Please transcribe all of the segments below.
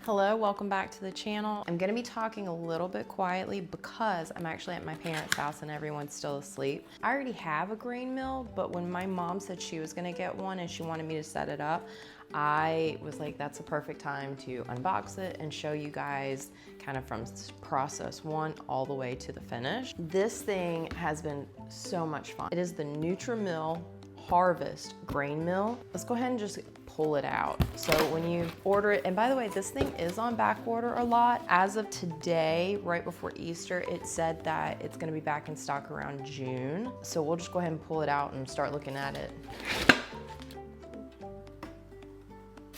Hello, welcome back to the channel. I'm gonna be talking a little bit quietly because I'm actually at my parents' house and everyone's still asleep. I already have a grain mill, but when my mom said she was gonna get one and she wanted me to set it up, I was like, that's a perfect time to unbox it and show you guys kind of from process one all the way to the finish. This thing has been so much fun. It is the NutriMill Harvest Grain Mill. Let's go ahead and just pull it out. So when you order it, and by the way, this thing is on back order a lot. As of today, right before Easter, it said that it's gonna be back in stock around June. So we'll just go ahead and pull it out and start looking at it.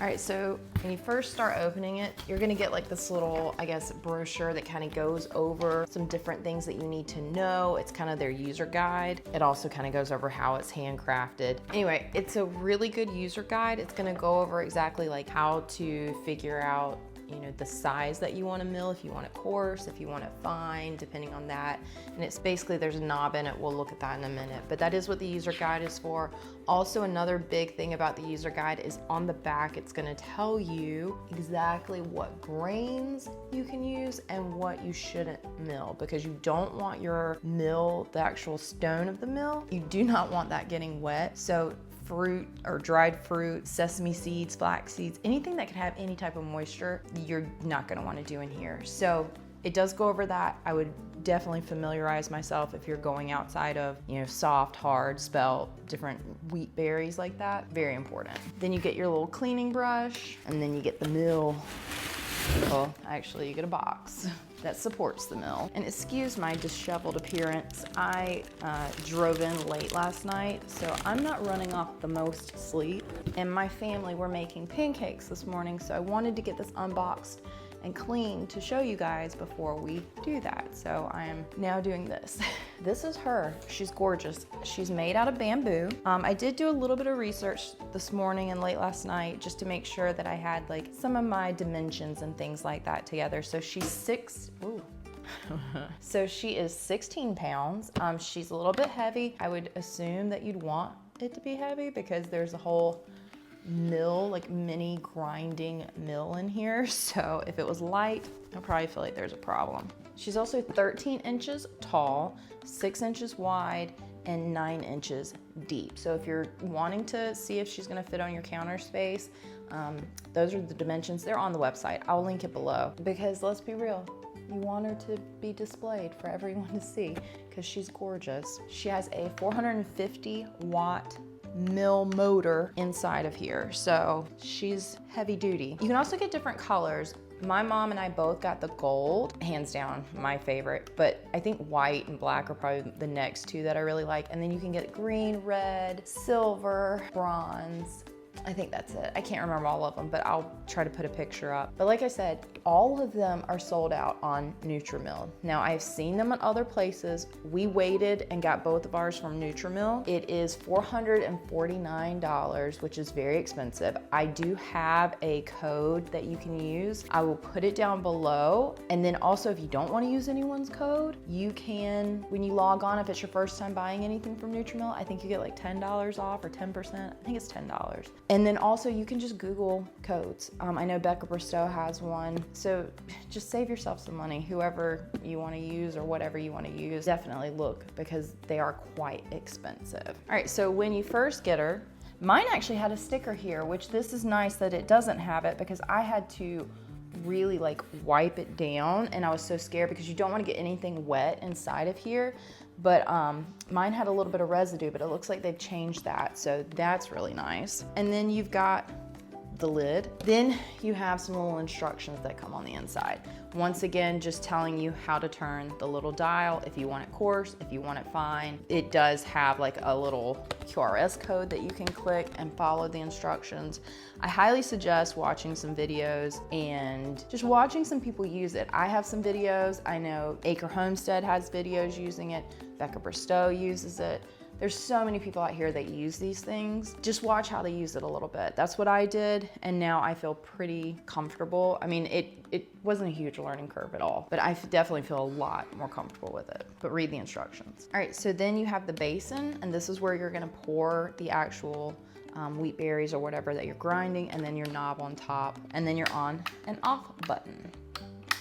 All right, so when you first start opening it, you're gonna get like this little, I guess, brochure that kind of goes over some different things that you need to know. It's kind of their user guide. It also kind of goes over how it's handcrafted. Anyway, it's a really good user guide. It's gonna go over exactly like how to figure out, you know, the size that you want to mill, if you want it coarse, if you want it fine, depending on that. And it's basically, there's a knob in it. We'll look at that in a minute, but that is what the user guide is for. Also, another big thing about the user guide is on the back, it's going to tell you exactly what grains you can use and what you shouldn't mill, because you don't want your mill, the actual stone of the mill, you do not want that getting wet. So fruit or dried fruit, sesame seeds, flax seeds, anything that could have any type of moisture, you're not gonna wanna do in here. So it does go over that. I would definitely familiarize myself if you're going outside of, you know, soft, hard, spelt, different wheat berries like that. Very important. Then you get your little cleaning brush, and then you get the mill. Well, actually you get a box that supports the mill. And excuse my disheveled appearance. I drove in late last night, so I'm not running off the most sleep. And my family were making pancakes this morning, so I wanted to get this unboxed and clean to show you guys before we do that. So I am now doing this. This is her. She's gorgeous. She's made out of bamboo. I did do a little bit of research this morning and late last night just to make sure that I had like some of my dimensions and things like that together. So she's so she is 16 pounds. She's a little bit heavy. I would assume that you'd want it to be heavy because there's a whole mill, like mini grinding mill in here. So if it was light, I'll probably feel like there's a problem. She's also 13 inches tall, 6 inches wide, and 9 inches deep. So if you're wanting to see if she's gonna fit on your counter space, those are the dimensions. They're on the website. I'll link it below, because let's be real, you want her to be displayed for everyone to see because she's gorgeous. She has a 450 watt mill motor inside of here, so she's heavy duty. You can also get different colors. My mom and I both got the gold, hands down my favorite, but I think white and black are probably the next two that I really like. And then you can get green, red, silver, bronze. I think that's it. I can't remember all of them, but I'll try to put a picture up. But like I said, all of them are sold out on NutriMill. Now, I've seen them at other places. We waited and got both of ours from NutriMill. It is $449, which is very expensive. I do have a code that you can use. I will put it down below. And then also, if you don't want to use anyone's code, you can, when you log on, if it's your first time buying anything from NutriMill, I think you get like $10 off or 10%. I think it's $10. And then also you can just Google codes. I know Becca Bristow has one. So just save yourself some money. Whoever you want to use or whatever you want to use, definitely look, because they are quite expensive. All right, so when you first get her, mine actually had a sticker here, which this is nice that it doesn't have it, because I had to really like wipe it down and I was so scared because you don't want to get anything wet inside of here. But mine had a little bit of residue, but it looks like they've changed that. So that's really nice. And then you've got the lid. Then you have some little instructions that come on the inside. Once again, just telling you how to turn the little dial, if you want it coarse, if you want it fine. It does have like a little QRS code that you can click and follow the instructions. I highly suggest watching some videos and just watching some people use it. I have some videos. I know Acre Homestead has videos using it. Becca Bristow uses it. There's so many people out here that use these things. Just watch how they use it a little bit. That's what I did, and now I feel pretty comfortable. I mean, it wasn't a huge learning curve at all, but I definitely feel a lot more comfortable with it. But read the instructions. All right, so then you have the basin, and this is where you're gonna pour the actual wheat berries or whatever that you're grinding, and then your knob on top, and then your on and off button.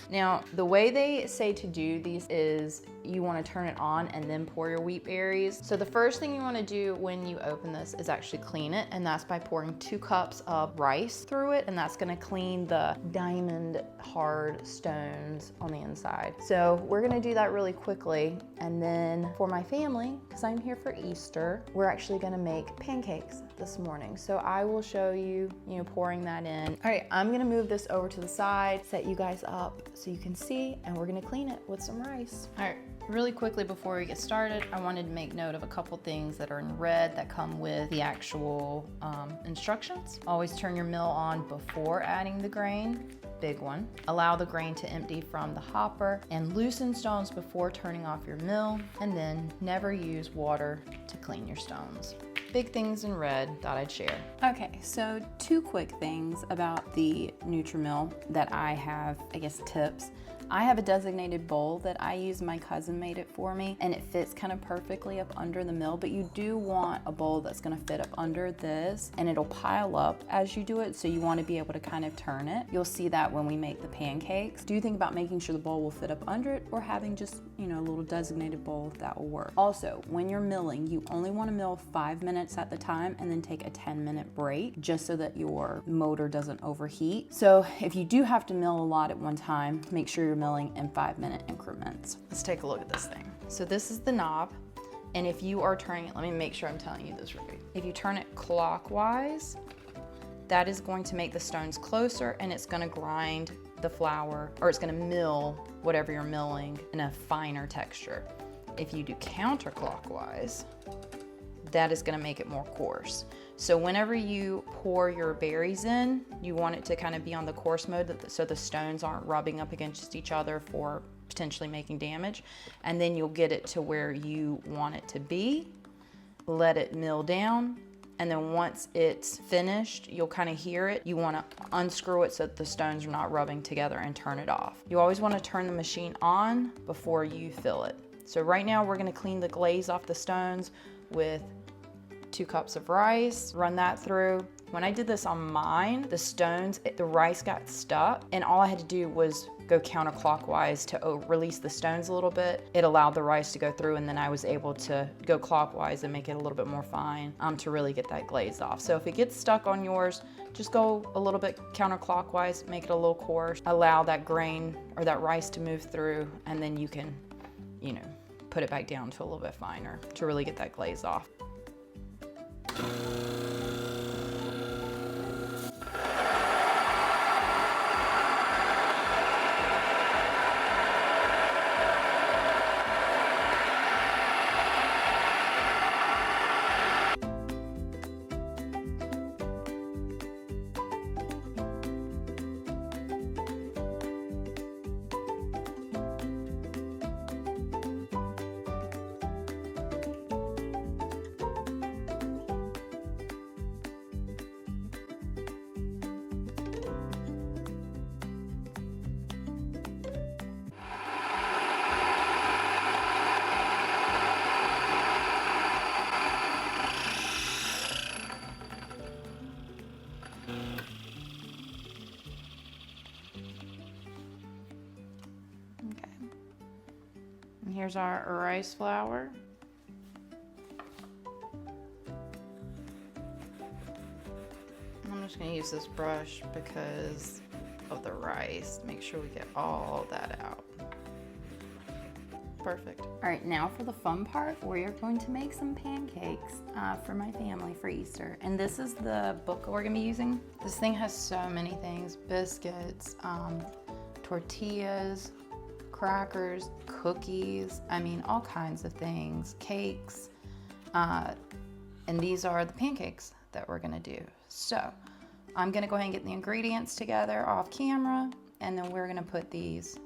Now, the way they say to do these is you want to turn it on and then pour your wheat berries. So the first thing you want to do when you open this is actually clean it, and that's by pouring 2 cups of rice through it, and that's going to clean the diamond hard stones on the inside. So we're going to do that really quickly, and then for my family, because I'm here for Easter, we're actually going to make pancakes this morning. So I will show you, pouring that in. All right, I'm going to move this over to the side, set you guys up so you can see, and we're going to clean it with some rice. All right. Really quickly before we get started, I wanted to make note of a couple things that are in red that come with the actual instructions. Always turn your mill on before adding the grain. Big one. Allow the grain to empty from the hopper, and loosen stones before turning off your mill, and then never use water to clean your stones. Big things in red thought I'd share. Okay, so 2 quick things about the NutriMill that I have, tips. I have a designated bowl that I use. My cousin made it for me, and it fits kind of perfectly up under the mill, but you do want a bowl that's gonna fit up under this, and it'll pile up as you do it, so you wanna be able to kind of turn it. You'll see that when we make the pancakes. Do think about making sure the bowl will fit up under it, or having just, a little designated bowl that will work. Also, when you're milling, you only wanna mill 5 minutes at the time, and then take a 10-minute break, just so that your motor doesn't overheat. So if you do have to mill a lot at one time, make sure you're milling in 5-minute increments. Let's take a look at this thing. So this is the knob, and if you are turning it, let me make sure I'm telling you this right. If you turn it clockwise, that is going to make the stones closer, and it's gonna grind the flour, or it's gonna mill whatever you're milling in a finer texture. If you do counterclockwise, that is gonna make it more coarse. So whenever you pour your berries in, you want it to kind of be on the coarse mode so the stones aren't rubbing up against each other for potentially making damage. And then you'll get it to where you want it to be. Let it mill down. And then once it's finished, you'll kind of hear it. You want to unscrew it so that the stones are not rubbing together, and turn it off. You always want to turn the machine on before you fill it. So right now we're going to clean the glaze off the stones with 2 cups of rice, run that through. When I did this on mine, the rice got stuck, and all I had to do was go counterclockwise to release the stones a little bit. It allowed the rice to go through, and then I was able to go clockwise and make it a little bit more fine to really get that glaze off. So if it gets stuck on yours, just go a little bit counterclockwise, make it a little coarse, allow that grain or that rice to move through, and then you can, put it back down to a little bit finer to really get that glaze off. Here's our rice flour. I'm just gonna use this brush because of the rice. Make sure we get all that out. Perfect. All right, now for the fun part, we are going to make some pancakes for my family for Easter. And this is the book we're gonna be using. This thing has so many things: biscuits, tortillas, crackers, cookies, all kinds of things, cakes, and these are the pancakes that we're gonna do. So I'm gonna go ahead and get the ingredients together off camera, and then we're gonna put these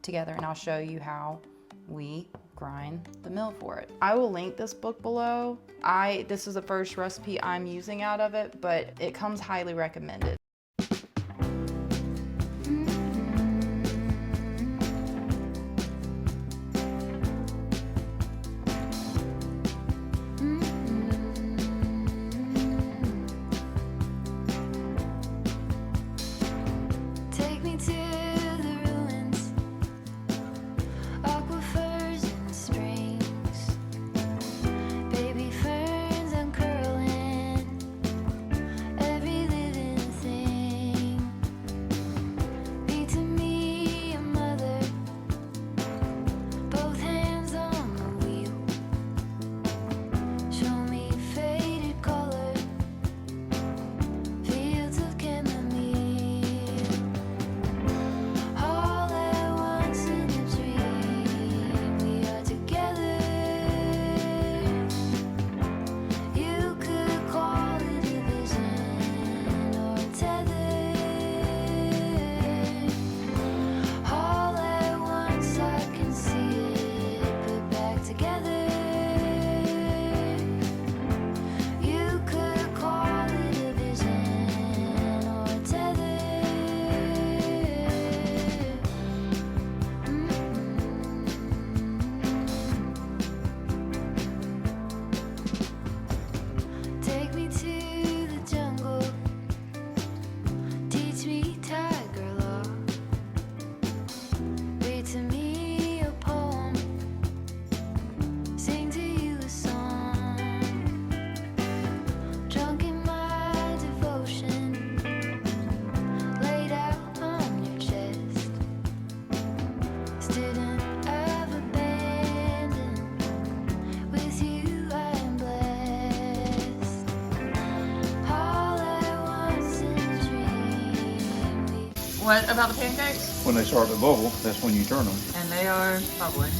together, and I'll show you how we grind the mill for it. I will link this book below. This is the first recipe I'm using out of it, but it comes highly recommended. me to the ruins, aquifers and springs, baby ferns uncurling, every living thing. Be to me a mother, both hands on the wheel. Show me faded color, fields of chamomile, all at once in a dream. We are together. You could call it a vision or a tether. All at once I can see it put back together. You could call it a vision or a tether. Take me to the jungle, teach me tiger law, read to me a poem, sing to you a song, drunk in my devotion, laid out on your chest, student of abandon, with you I am blessed, all at once in a dream. What about the pancakes? When they start to bubble, that's when you turn them. And they are bubbling.